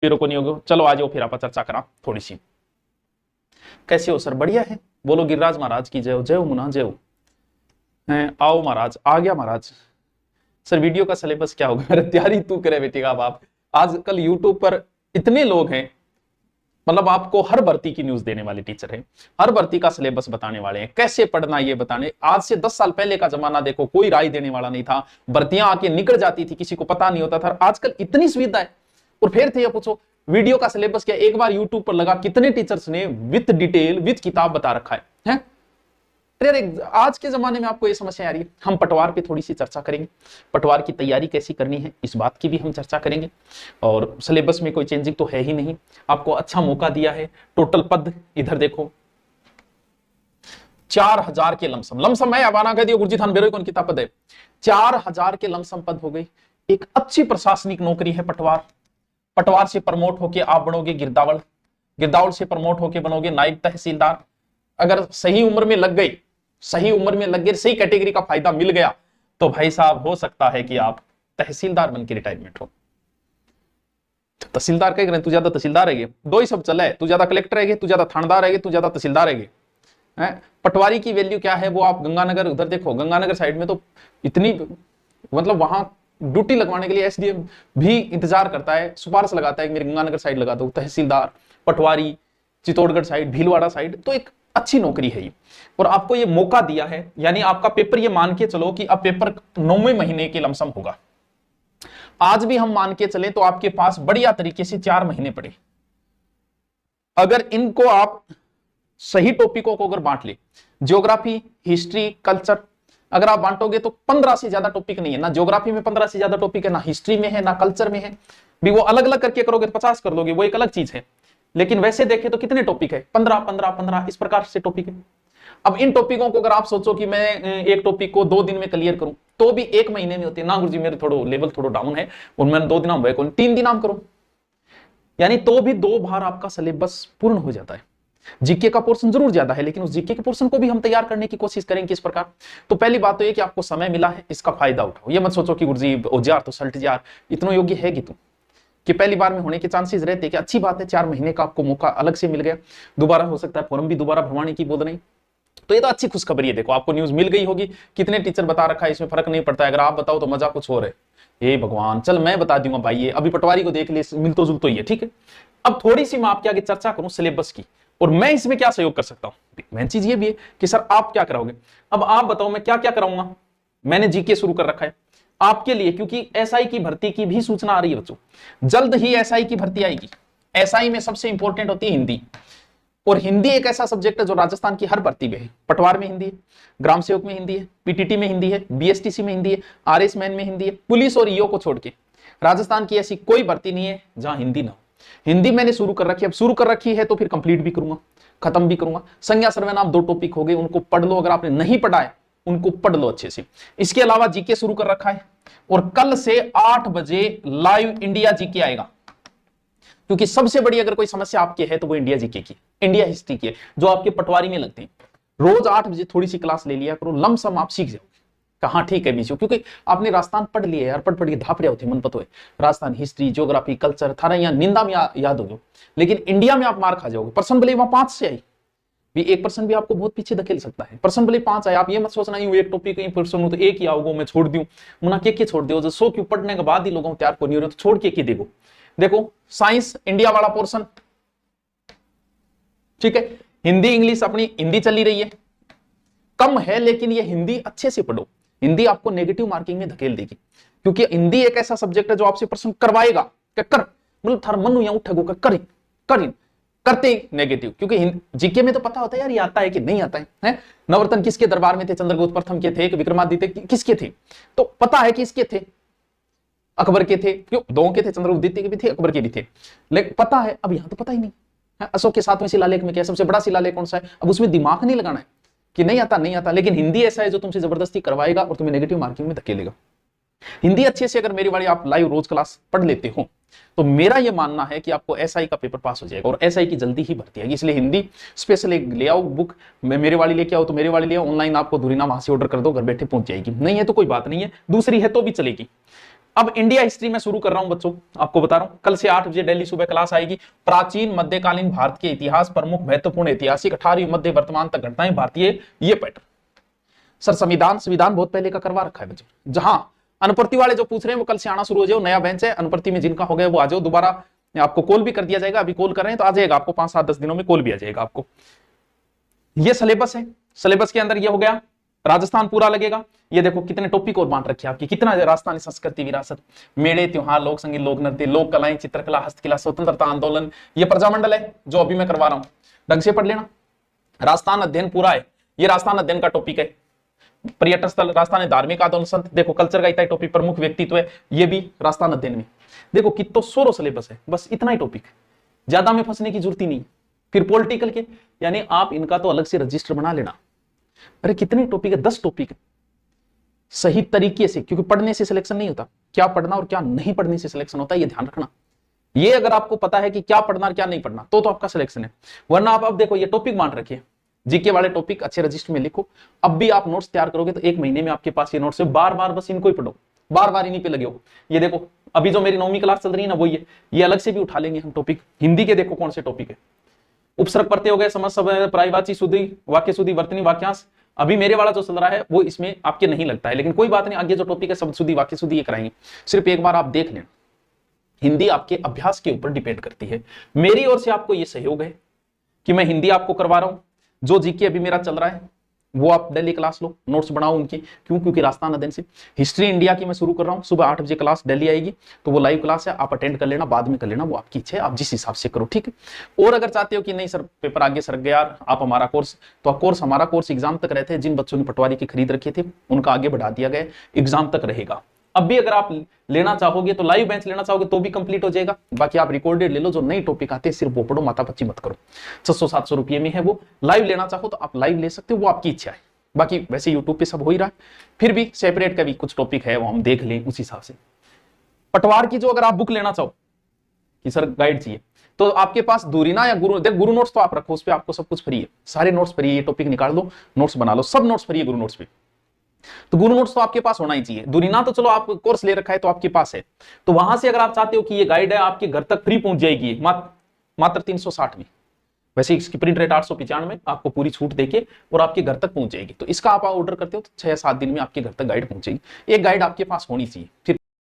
फिर को नहीं होगा। चलो आ जाओ फिर आप चर्चा करा थोड़ी सी। कैसे हो सर? बढ़िया है। बोलो गिरिराज महाराज की जय हो। जय हो मुना, जय हो। आओ महाराज। आ गया महाराज। सर वीडियो का सिलेबस क्या होगा? अरे तैयारी तू करे बेटी का बाप। आजकल यूट्यूब पर इतने लोग हैं, मतलब आपको हर भर्ती की न्यूज देने वाले टीचर हैं, हर भर्ती का सिलेबस बताने वाले हैं, कैसे पढ़ना ये बताने। आज से 10 साल पहले का जमाना देखो, कोई राय देने वाला नहीं था, भर्तियां आके निकल जाती थी, किसी को पता नहीं होता था। आजकल इतनी सुविधा है। और फिर थे ये पूछो वीडियो का सिलेबस क्या, एक बार यूट्यूब पर लगा, कितने टीचर्स ने विथ डिटेल विथ किताब बता रखा है? अरे आज के जमाने में आपको ये समस्या आ रही है। हम पटवार पे थोड़ी सी चर्चा करेंगे, पटवार की तैयारी कैसी करनी है इस बात की भी हम चर्चा करेंगे। और सिलेबस में कोई चेंजिंग तो है ही नहीं, आपको अच्छा मौका दिया है। टोटल पद इधर देखो 4000 के लमसम, लमसम है आवाना कह दियो गुरुजी थान बेरोई कौन किताब पद है। 4000 के लमसम पद हो गई। एक अच्छी प्रशासनिक नौकरी है पटवार। पटवार से प्रमोट होके आप बनोगे गिरदावल, गिरदावल से प्रमोट होके बनोगे नायब तहसीलदार। अगर सही उम्र में लग गई, सही उम्र में लग गई, सही कैटेगरी का फायदा मिल गया, तो भाई साहब हो सकता है कि आप तहसीलदार बन के रिटायरमेंट हो। तहसीलदार कह रहे तू ज्यादा तहसीलदार है, दो ही सब चला है, तू ज्यादा कलेक्टर है, तू ज्यादा थानेदार है, तू ज्यादा तहसीलदार है। पटवारी की वैल्यू क्या है वो आप गंगानगर उधर देखो, गंगानगर साइड में तो इतनी, मतलब वहां ड्यूटी लगवाने के लिए एसडीएम भी इंतजार करता है, सिफारिश लगाता है कि मेरे गंगानगर साइड लगा दो। तहसीलदार, पटवारी, चित्तौड़गढ़ साइड, भीलवाड़ा साइड, तो एक अच्छी नौकरी है ये। और आपको ये मौका दिया है, यानी आपका पेपर ये मान के चलो कि अब पेपर 9वें महीने के लमसम होगा। आज भी हम मान के चले तो आपके पास बढ़िया तरीके से 4 महीने पड़े। अगर इनको आप सही टॉपिकों को अगर बांट ले, ज्योग्राफी, हिस्ट्री, कल्चर, अगर आप बांटोगे तो 15 से ज्यादा टॉपिक नहीं है ना। ज्योग्राफी में 15 से ज्यादा टॉपिक है, ना हिस्ट्री में है, ना कल्चर में है। भी वो अलग अलग करके करोगे तो 50 कर लोगे, वो एक अलग चीज है। लेकिन वैसे देखें तो कितने टॉपिक है? 15 15 15 इस प्रकार से टॉपिक है। अब इन टॉपिकों को अगर आप सोचो कि मैं एक टॉपिक को 2 दिन में क्लियर करूं, तो भी 1 महीने में होती है ना। गुरुजी मेरे थोड़ा लेवल थोड़ा डाउन है और मैंने 2 दिन में 3 दिन आम करो, यानी तो भी 2 बार आपका सिलेबस पूर्ण हो जाता है। जीके का पोर्शन जरूर ज्यादा है, लेकिन उस जीके के पोर्शन को भी हम तैयार करने की कोशिश करेंगे इस प्रकार। तो पहली बात तो ये कि आपको समय मिला है, इसका फायदा उठाओ। ये मत सोचो कि गुरुजी औजार तो सल्ट जार, इतना योग्य है कि तुम कि पहली बार में होने के चांसेस रहते हैं कि अच्छी बात है, 4 महीने का आपको मौका अलग से मिल गया। दोबारा हो सकता है फॉर्म भी दोबारा भरवाने की बोल नहीं, तो ये तो अच्छी खुशखबरी है। देखो आपको न्यूज मिल गई होगी, कितने टीचर बता रखा है, इसमें फर्क नहीं पड़ता है। अगर आप बताओ तो मजा कुछ और है। हे भगवान, चल मैं बता दूंगा भाई, ये अभी पटवारी को देख ले, मिलतो जुलतो ही है, ठीक है। अब थोड़ी सी मैं आपके आगे चर्चा करूं सिलेबस की, और मैं इसमें क्या सहयोग कर सकता हूं। मेन चीज ये भी है कि सर आप क्या कराओगे। अब आप बताओ मैं क्या क्या कराऊंगा। मैंने जीके शुरू कर रखा है आपके लिए, क्योंकि एसआई की भर्ती की भी सूचना आ रही है बच्चों। जल्द ही एसआई की भर्ती आएगी। एसआई में सबसे इंपॉर्टेंट होती है हिंदी, और हिंदी एक ऐसा सब्जेक्ट है जो राजस्थान की हर भर्ती में है। पटवार में हिंदी है, ग्राम सेवक में हिंदी है, पीटीटी में हिंदी है, बीएसटीसी में हिंदी है, आरएस मैन में हिंदी है। पुलिस और ईओ को छोड़ के राजस्थान की ऐसी कोई भर्ती नहीं है जहां हिंदी ना हो। हिंदी मैंने शुरू कर रखी है, अब शुरू कर रखी है तो फिर कंप्लीट भी करूंगा, खत्म भी करूंगा। संज्ञा सर्वनाम 2 टॉपिक हो गए, उनको पढ़ लो। अगर आपने नहीं पढ़ा है उनको पढ़ लो अच्छे से। इसके अलावा जीके शुरू कर रखा है, और कल से 8 बजे लाइव इंडिया जीके आएगा। क्योंकि सबसे बड़ी अगर कोई समस्या आपकी है तो वो इंडिया जीके की, इंडिया हिस्ट्री की है, जो आपके पटवारी में लगते हैं। रोज 8 बजे थोड़ी सी क्लास ले लिया करो, लमसम आप सीख जाओगे। कहाँ ठीक है बीच, क्योंकि आपने राजस्थान पढ़ लिया यार, पढ़ के धाप रहे होते मन पतो है। राजस्थान हिस्ट्री, ज्योग्राफी, कल्चर थारा यहाँ निंदा में याद हो, लेकिन इंडिया में आप मार खा जाओगे। पर्सन भले वहां 5 से आई भी, 1% भी आपको बहुत पीछे धकेल सकता है। पर्सन भले 5 आए, आप ये मत सोचना एक टॉपिक पर्सन तो एक ही आओगे मैं छोड़ दूं, मुना के छोड़ दो। जो 100 क्यों पढ़ने के बाद ही लोगों तैयार को नहीं हो रहे, तो छोड़ के देखो। देखो साइंस इंडिया वाला पोर्शन, ठीक है। हिंदी इंग्लिश अपनी हिंदी चली रही है, कम है, लेकिन ये हिंदी अच्छे से पढ़ो। हिंदी आपको नेगेटिव मार्किंग में धकेल देगी, क्योंकि हिंदी एक ऐसा सब्जेक्ट है जो आपसे प्रश्न करवाएगा कि कर, मतलब थार मन या उठेगो कर करते नेगेटिव। क्योंकि जीके में तो पता होता है यार ये आता है कि नहीं आता है। नवरत्न किसके दरबार में थे? चंद्रगुप्त प्रथम के थे कि विक्रमादित्य किसके थे? तो पता है कि इसके थे, अकबर के थे, क्यों 2 के थे, चंद्रगुप्त द्वितीय के भी थे, अकबर के भी थे, लेकिन पता है। अब यहां तो पता ही नहीं। अशोक के 7वें शिलालेख में क्या सबसे बड़ा शिलालेख कौन सा है? अब उसमें दिमाग नहीं लगाना है कि नहीं आता। लेकिन हिंदी ऐसा है जो तुमसे जबरदस्ती करवाएगा और तुम्हें नेगेटिव मार्किंग में धकेलेगा। हिंदी अच्छे से अगर मेरी वाली आप लाइव रोज क्लास पढ़ लेते हो तो मेरा यह मानना है कि आपको एसआई का पेपर पास हो जाएगा, और एसआई की जल्दी ही भर्ती है। इसलिए हिंदी स्पेशल एक ले आओ बुक, मेरे वाली लेके आओ तो मेरे वाली ले आओ, ऑनलाइन आपको धुरीना वहां से ऑर्डर कर दो, घर बैठे पहुंच जाएगी। नहीं है तो कोई बात नहीं है, दूसरी है तो भी चलेगी। अब इंडिया हिस्ट्री में शुरू कर रहा हूं बच्चों, आपको बता रहा हूं, कल से 8 बजे दिल्ली सुबह क्लास आएगी। प्राचीन मध्यकालीन भारत के इतिहास, प्रमुख महत्वपूर्ण ऐतिहासिक 18वीं मध्य वर्तमान तक घटनाएं भारतीय, ये पैटर्न। सर संविधान बहुत पहले का करवा रखा है बच्चों। जहां अनुप्रति वाले जो पूछ रहे हैं वो कल से आना शुरू हो जाओ, नया बेंच है, अनुप्रति में जिनका हो गया वो आ जाओ, दोबारा आपको कॉल भी कर दिया जाएगा, अभी कॉल कर रहे हैं तो आ जाएगा आपको 5-7-10 दिनों में कॉल भी आ जाएगा आपको। ये सिलेबस है, सिलेबस के अंदर ये हो गया, राजस्थान पूरा लगेगा। ये देखो कितने टॉपिक और बांट रखे आपकी, कितना राजस्थानी संस्कृति विरासत, मेले त्योहार, लोक संगीत, लोक नृत्य, लोक कलाएं, चित्रकला, हस्तकला, स्वतंत्रता आंदोलन, ये प्रजामंडल है जो अभी मैं करवा रहा हूं, ढंग से पढ़ लेना। राजस्थान अध्ययन पूरा है, ये राजस्थान अध्ययन का टॉपिक है। पर्यटन स्थल, राजस्थान धार्मिक आंदोलन, संत, देखो कल्चर का इतना टॉपिक, प्रमुख व्यक्तित्व है, ये भी राजस्थान अध्ययन में। देखो कितना सोरो सिलेबस है, बस इतना ही टॉपिक, ज्यादा में फंसने की जरूरत ही नहीं। फिर पॉलिटिकल के, यानी आप इनका तो अलग से रजिस्टर बना लेना। अरे कितने टॉपिक है, 10 टॉपिक सही तरीके से, क्योंकि पढ़ने से सिलेक्शन नहीं होता, क्या पढ़ना और क्या नहीं पढ़ने से सिलेक्शन होता है, ये ध्यान रखना। ये अगर आपको पता है कि क्या पढ़ना और क्या नहीं पढ़ना तो आपका सिलेक्शन है, वरना आप अब देखो ये टॉपिक बांट रखिए, जीके वाले टॉपिक अच्छे रजिस्टर में लिखो। अब भी आप नोट्स तैयार करोगे तो 1 महीने में आपके पास ये नोट्स है, बार बार बस इनको ही पढ़ो, बार बार इन्हीं पे लगे हो। ये देखो अभी जो मेरी 9वीं क्लास चल रही है ना, वो ये अलग से भी उठा लेंगे हम टॉपिक। हिंदी के देखो कौन से टॉपिक है, उपसर्ग प्रत्यय हो गए, समझ सब, प्रायवाची शुद्धि, वाक्य शुद्धि, वर्तनी, वाक्यांश। अभी मेरे वाला जो चल रहा है वो इसमें आपके नहीं लगता है, लेकिन कोई बात नहीं, आगे जो टॉपिक है शब्द शुद्धि, वाक्य शुद्धि, ये कराएंगे। सिर्फ एक बार आप देख लेना, हिंदी आपके अभ्यास के ऊपर डिपेंड करती है। मेरी ओर से आपको ये सहयोग है कि मैं हिंदी आपको करवा रहा हूं। जो जीके अभी मेरा चल रहा है वो आप दिल्ली क्लास लो, नोट्स बनाओ उनकी, क्योंकि राजस्थान अध्ययन से। हिस्ट्री इंडिया की मैं शुरू कर रहा हूं, सुबह 8 बजे क्लास दिल्ली आएगी, तो वो लाइव क्लास है, आप अटेंड कर लेना, बाद में कर लेना, वो आपकी इच्छा है, आप जिस हिसाब से करो, ठीक है। और अगर चाहते हो कि नहीं सर पेपर आगे सर गया, आप हमारा कोर्स, तो कोर्स, हमारा कोर्स एग्जाम तक रहते हैं। जिन बच्चों ने पटवारी की खरीद रखे थे उनका आगे बढ़ा दिया गया, एग्जाम तक रहेगा। अब भी अगर आप लेना चाहोगे तो, लाइव बेंच लेना चाहोगे तो भी कंप्लीट हो जाएगा। बाकी आप रिकॉर्डेड ले लो, जो नई टॉपिक आते हैं सिर्फ वो पढ़ो, माता पच्ची मत करो। 600-700 रुपये में है वो। लाइव लेना चाहो तो आप लाइव ले सकते हो, वो आपकी इच्छा है। बाकी वैसे यूट्यूब पे सब हो ही रहा है, फिर भी सेपरेट का भी कुछ टॉपिक है वो हम देख लें उस हिसाब से। पटवार की जो अगर आप बुक लेना चाहो कि सर गाइड चाहिए, तो आपके पास दूरीना या गुरु नोट्स तो आप रखो, उस पर आपको सब कुछ फ्री है, सारे नोट्स फ्री है। ये टॉपिक निकाल दो, नोट्स बना लो, सब नोट्स फ्री है गुरु नोट्स पे। तो गुरु नोट्स तो आपके पास होना ही चाहिए। दूरीना तो चलो आप कोर्स ले रखा है तो आपके पास है, तो वहां से अगर आप चाहते हो कि ये गाइड है आपके घर तक फ्री पहुंच जाएगी, मात्र 360 में। वैसे इसकी प्रिंट रेट 895 में, आपको पूरी छूट देके और आपके घर तक पहुंच जाएगी। तो इसका आप ऑर्डर करते हो तो 6 या 7 दिन में आपके घर तक गाइड पहुंचेगी। एक गाइड आपके पास होनी चाहिए। फिर